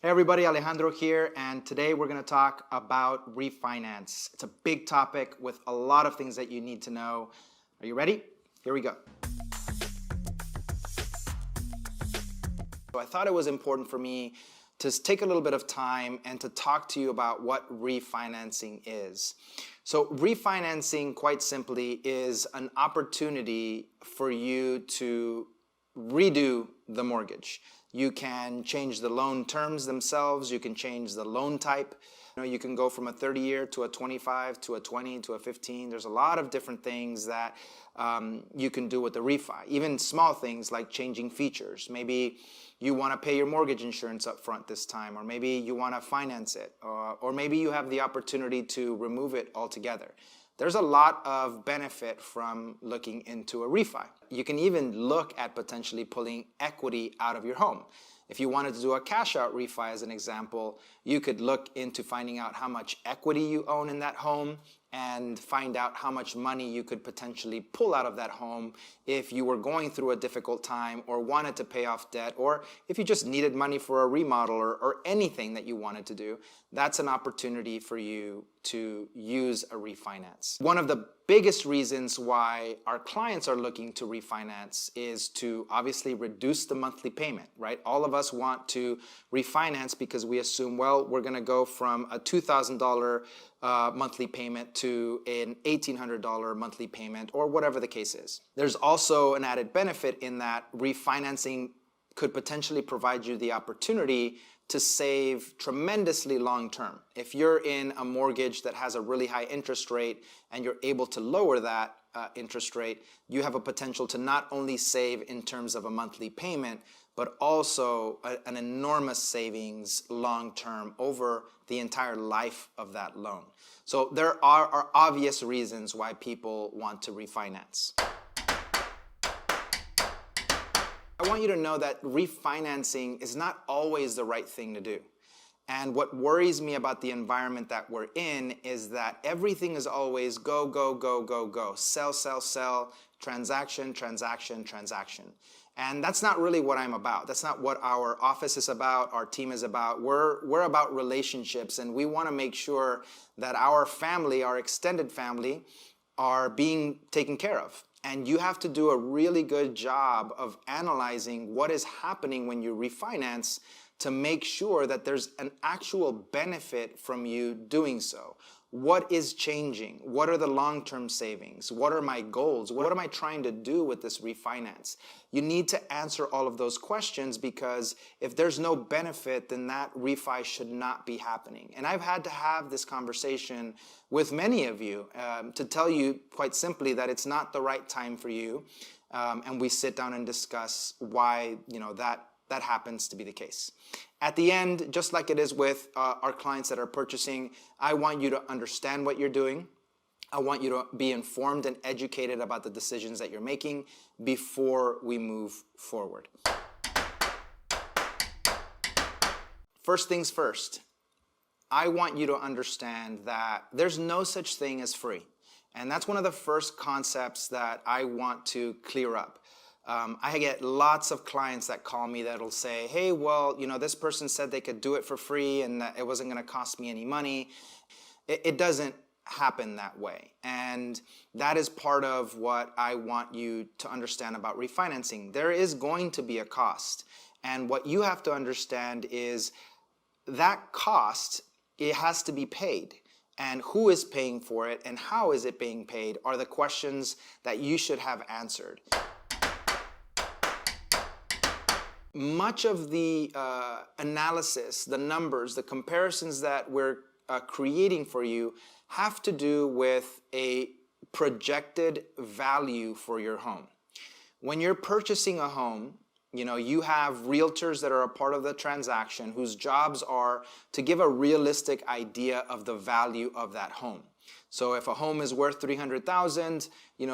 Hey everybody, Alejandro here, and today we're going to talk about refinance. It's a big topic with a lot of things that you need to know. Are you ready? Here we go. So I thought it was important for me to take a little bit of time and to talk to you about what refinancing is. So refinancing, quite simply, is an opportunity for you to redo the mortgage. You can change the loan terms themselves. You can change the loan type. You can go from a 30-year to a 25 to a 20 to a 15. There's a lot of different things that you can do with the refi. Even small things like changing features. Maybe you want to pay your mortgage insurance up front this time, or maybe you want to finance it, or maybe you have the opportunity to remove it altogether. There's a lot of benefit from looking into a refi. You can even look at potentially pulling equity out of your home. If you wanted to do a cash out refi as an example, you could look into finding out how much equity you own in that home and find out how much money you could potentially pull out of that home if you were going through a difficult time or wanted to pay off debt, or if you just needed money for a remodel or anything that you wanted to do. That's an opportunity for you to use a refinance. One of the biggest reasons why our clients are looking to refinance is to obviously reduce the monthly payment, right? All of us want to refinance because we assume, well, we're going to go from a $2,000 monthly payment to an $1,800 monthly payment, or whatever the case is. There's also an added benefit in that refinancing could potentially provide you the opportunity to save tremendously long term. If you're in a mortgage that has a really high interest rate and you're able to lower that interest rate, you have a potential to not only save in terms of a monthly payment, but also an enormous savings long term over the entire life of that loan. So there are obvious reasons why people want to refinance. I want you to know that refinancing is not always the right thing to do. And what worries me about the environment that we're in is that everything is always go, go, go, go, go. Sell, sell, sell, transaction, transaction, transaction. And that's not really what I'm about. That's not what our office is about, our team is about. We're about relationships, and we want to make sure that our family, our extended family, are being taken care of. And you have to do a really good job of analyzing what is happening when you refinance to make sure that there's an actual benefit from you doing so. What is changing? What are the long-term savings? What are my goals? What am I trying to do with this refinance? You need to answer all of those questions, because if there's no benefit, then that refi should not be happening. And I've had to have this conversation with many of you to tell you quite simply that it's not the right time for you. And we sit down and discuss why that happens to be the case. At the end, just like it is with our clients that are purchasing, I want you to understand what you're doing. I want you to be informed and educated about the decisions that you're making before we move forward. First things first, I want you to understand that there's no such thing as free. And that's one of the first concepts that I want to clear up. I get lots of clients that call me that'll say, hey, well, this person said they could do it for free and that it wasn't going to cost me any money. It doesn't happen that way. And that is part of what I want you to understand about refinancing. There is going to be a cost. And what you have to understand is that cost, it has to be paid. And who is paying for it and how is it being paid are the questions that you should have answered. Much of the analysis, the numbers, the comparisons that we're creating for you have to do with a projected value for your home. When you're purchasing a home, you have realtors that are a part of the transaction whose jobs are to give a realistic idea of the value of that home. So if a home is worth $300,000,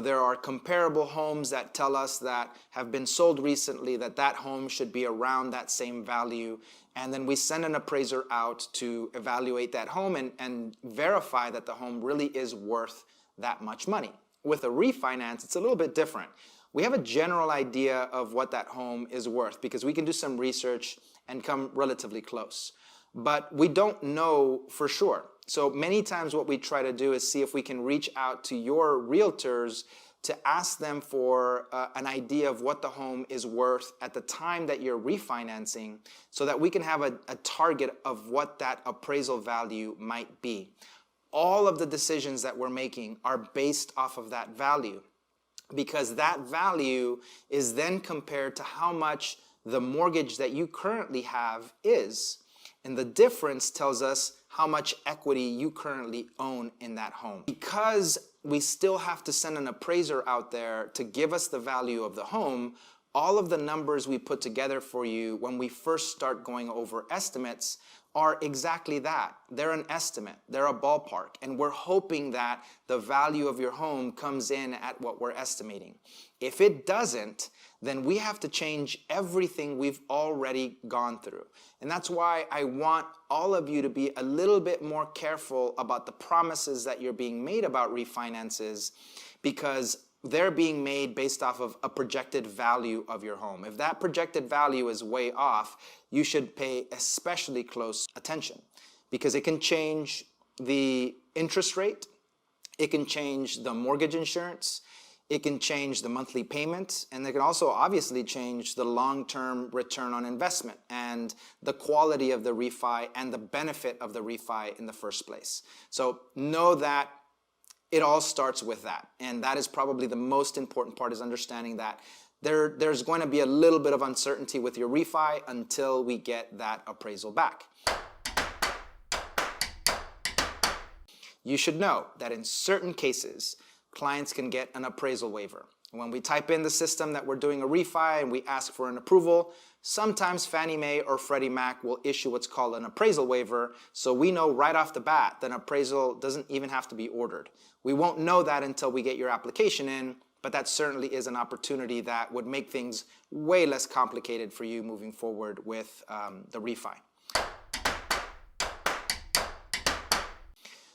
there are comparable homes that tell us that have been sold recently that home should be around that same value. And then we send an appraiser out to evaluate that home and verify that the home really is worth that much money. With a refinance, it's a little bit different. We have a general idea of what that home is worth because we can do some research and come relatively close. But we don't know for sure. So many times what we try to do is see if we can reach out to your realtors to ask them for an idea of what the home is worth at the time that you're refinancing, so that we can have a target of what that appraisal value might be. All of the decisions that we're making are based off of that value, because that value is then compared to how much the mortgage that you currently have is. And the difference tells us how much equity you currently own in that home. Because we still have to send an appraiser out there to give us the value of the home, all of the numbers we put together for you when we first start going over estimates are exactly that. They're an estimate, they're a ballpark, and we're hoping that the value of your home comes in at what we're estimating. If it doesn't, then we have to change everything we've already gone through. And that's why I want all of you to be a little bit more careful about the promises that you're being made about refinances, because they're being made based off of a projected value of your home. If that projected value is way off, you should pay especially close attention, because it can change the interest rate, it can change the mortgage insurance, it can change the monthly payment, and it can also obviously change the long-term return on investment and the quality of the refi and the benefit of the refi in the first place. So know that it all starts with that, and that is probably the most important part, is understanding that there's going to be a little bit of uncertainty with your refi until we get that appraisal back. You should know that in certain cases, clients can get an appraisal waiver. When we type in the system that we're doing a refi and we ask for an approval, sometimes Fannie Mae or Freddie Mac will issue what's called an appraisal waiver, so we know right off the bat that an appraisal doesn't even have to be ordered. We won't know that until we get your application in, but that certainly is an opportunity that would make things way less complicated for you moving forward with the refi.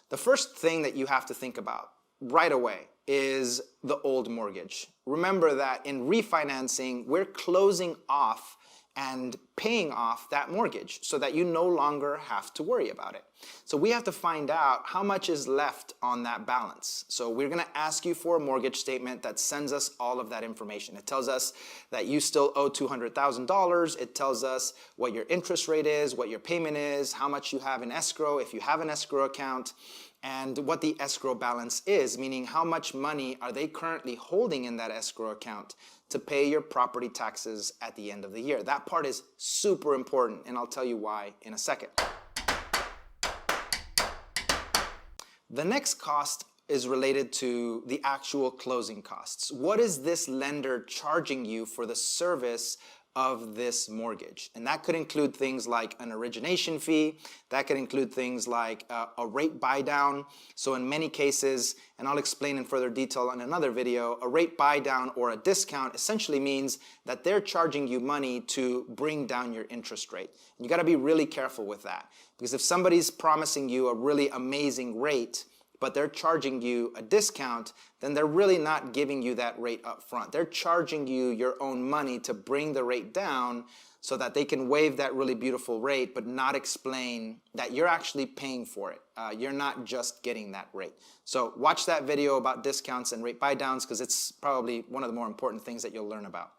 The first thing that you have to think about right away is the old mortgage. Remember that in refinancing, we're closing off and paying off that mortgage so that you no longer have to worry about it. So we have to find out how much is left on that balance. So we're going to ask you for a mortgage statement that sends us all of that information. It tells us that you still owe $200,000. It tells us what your interest rate is, what your payment is, how much you have in escrow, if you have an escrow account, and what the escrow balance is, meaning how much money are they currently holding in that escrow account to pay your property taxes at the end of the year. That part is super important, and I'll tell you why in a second. The next cost is related to the actual closing costs. What is this lender charging you for the service of this mortgage? And that could include things like an origination fee, that could include things like a rate buy down. So in many cases, and I'll explain in further detail in another video, a rate buy down or a discount essentially means that they're charging you money to bring down your interest rate. And you got to be really careful with that, because if somebody's promising you a really amazing rate, but they're charging you a discount, then they're really not giving you that rate up front. They're charging you your own money to bring the rate down so that they can waive that really beautiful rate, but not explain that you're actually paying for it. You're not just getting that rate. So watch that video about discounts and rate buy downs, because it's probably one of the more important things that you'll learn about.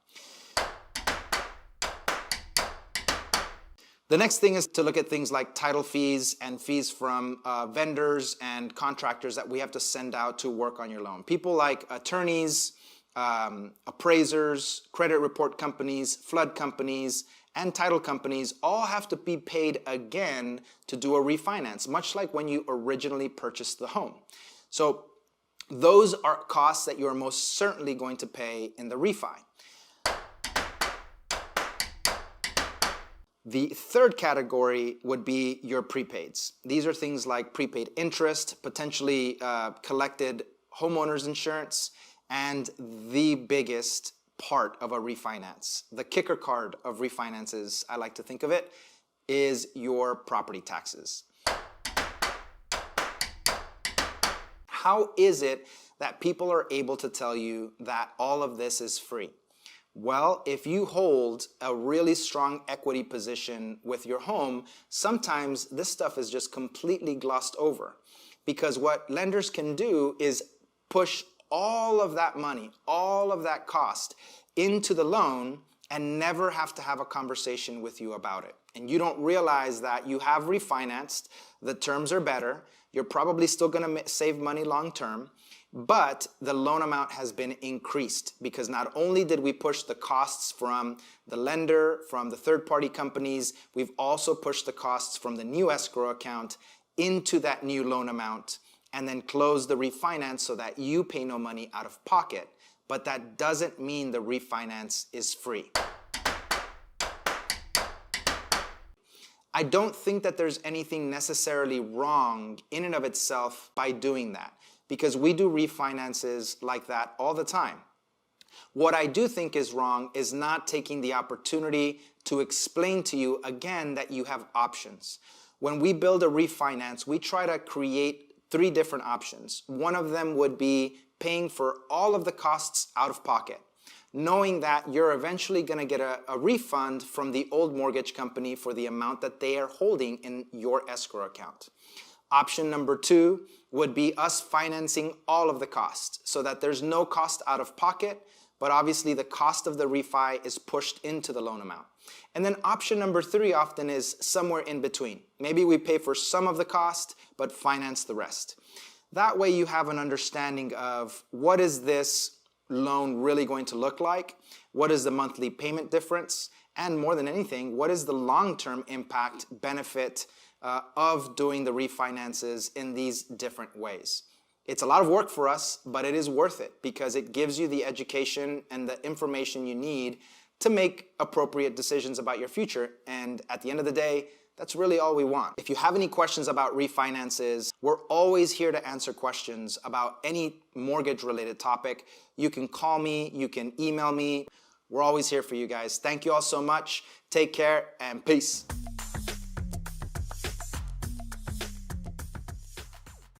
The next thing is to look at things like title fees and fees from vendors and contractors that we have to send out to work on your loan. People like attorneys, appraisers, credit report companies, flood companies, and title companies all have to be paid again to do a refinance, much like when you originally purchased the home. So those are costs that you're most certainly going to pay in the refi. The third category would be your prepaids. These are things like prepaid interest, potentially collected homeowners insurance, and the biggest part of a refinance, the kicker card of refinances, I like to think of it, is your property taxes. How is it that people are able to tell you that all of this is free? Well, if you hold a really strong equity position with your home, sometimes this stuff is just completely glossed over. Because what lenders can do is push all of that money, all of that cost into the loan and never have to have a conversation with you about it. And you don't realize that you have refinanced, the terms are better, you're probably still going to save money long term, but the loan amount has been increased because not only did we push the costs from the lender, from the third-party companies, we've also pushed the costs from the new escrow account into that new loan amount and then close the refinance so that you pay no money out of pocket. But that doesn't mean the refinance is free. I don't think that there's anything necessarily wrong in and of itself by doing that, because we do refinances like that all the time. What I do think is wrong is not taking the opportunity to explain to you again that you have options. When we build a refinance, we try to create 3 different options. One of them would be paying for all of the costs out of pocket, knowing that you're eventually going to get a refund from the old mortgage company for the amount that they are holding in your escrow account. Option number 2 would be us financing all of the costs so that there's no cost out of pocket, but obviously the cost of the refi is pushed into the loan amount. And then option number 3 often is somewhere in between. Maybe we pay for some of the cost, but finance the rest. That way you have an understanding of what is this loan really going to look like, what is the monthly payment difference, and more than anything, what is the long-term impact benefit of doing the refinances in these different ways. It's a lot of work for us, but it is worth it because it gives you the education and the information you need to make appropriate decisions about your future. And at the end of the day, that's really all we want. If you have any questions about refinances, we're always here to answer questions about any mortgage-related topic. You can call me, you can email me. We're always here for you guys. Thank you all so much. Take care and peace.